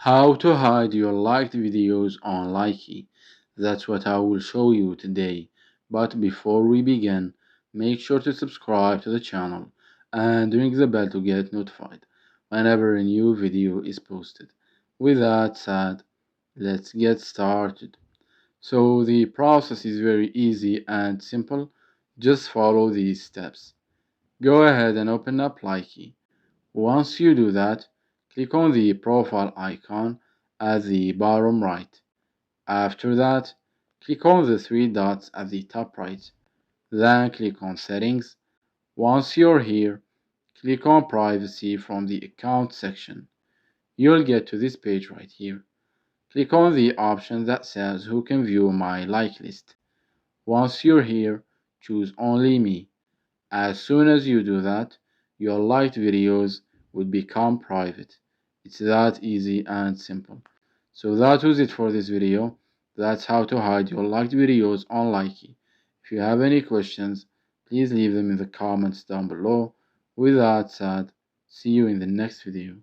How to hide your liked videos on Likee. That's what I will show you today. But before we begin, make sure to subscribe to the channel and ring the bell to get notified whenever a new video is posted. With that said, let's get started. So the process is very easy and simple. Just follow these steps. Go ahead and open up Likee. Once you do that, click on the profile icon at the bottom right. After that, click on the three dots at the top right. Then click on Settings. Once you're here, click on Privacy from the Account section. You'll get to this page right here. Click on the option that says Who can view my like list. Once you're here, choose Only Me. As soon as you do that, your liked videos will become private. It's that easy and simple. So that was it for this video. That's how to hide your liked videos on Likee. If you have any questions, please leave them in the comments down below. With that said, see you in the next video.